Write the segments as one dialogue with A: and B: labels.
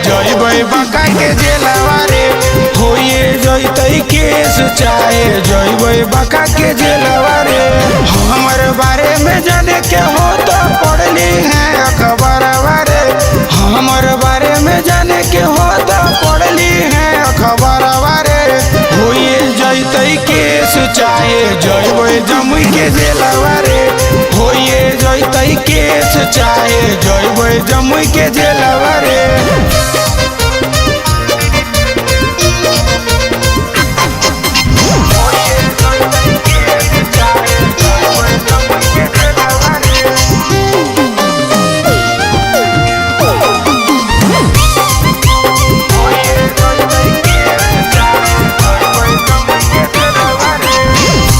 A: जइबै बाका के जेलवा रे। होइए जइतै केस चाहे जइबै बाका के जेलवा रे। हमर बारे में जाने के हो तो पढ़ली है अखबारवा रे। हमर बारे में जाने के हो तो पढ़ली है अखबारवा रे। होइए जइतै केस चाहे जइबै जमुई के जेलवा रे। होइए जइतै केस चाहे जइबै जमुई के जेलवा रे।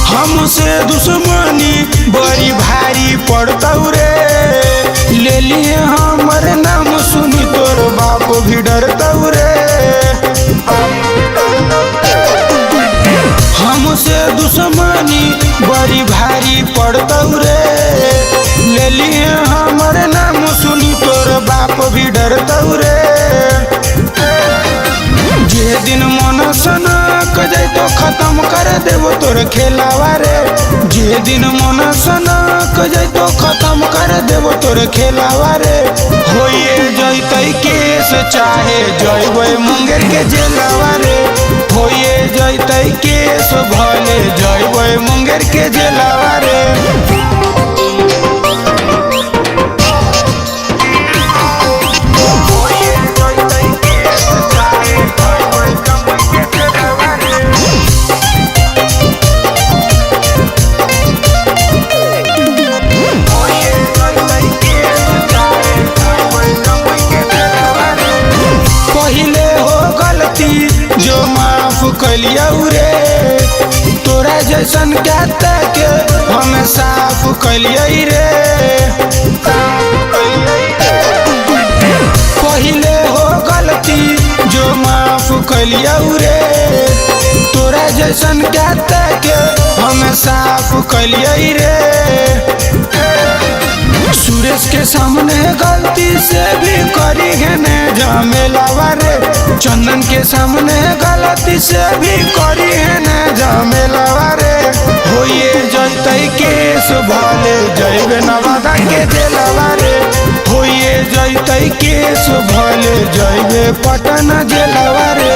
A: हमसे दुश्मनी बड़ी भारी पड़तौ रे। ले लिए हमर नाम सुनी तोर बाप भी डरतौ रे। हमसे दुश्मनी बड़ी भारी पड़तौ रे। ले लिए हमर नाम सुनी तोर बाप भी डरतौ रे। जे दिन मन सनक जैतो खत्म कर देबो तोर खेलावा रे। जे दिन मन सनक जैतो खत्म कर देबो तोर खेलावा रे। होइए जइतै केस चाहे जइबै मुंगेर के जेलवा रे। होइए जइतै केस भले जइबै मुंगेर के जेलवा रे। जो माफ कलियौ रे तोरा जैसन कहता के हम साफ कलियै रे। पहिले हो गलती जो माफ कलियौ रे तोरा जैसन कहता के हम साफ कलियै रे। सुरेश के सामने गलती से भी करी है ने झमेलावा रे। चंदन के सामने गलती से भी करी है ने झमेलावा रे। होइए जइतै केस भले जइबे नवादा के जेलवा रे। होइए जइतै केस भले जइबे पटना जेलवा रे।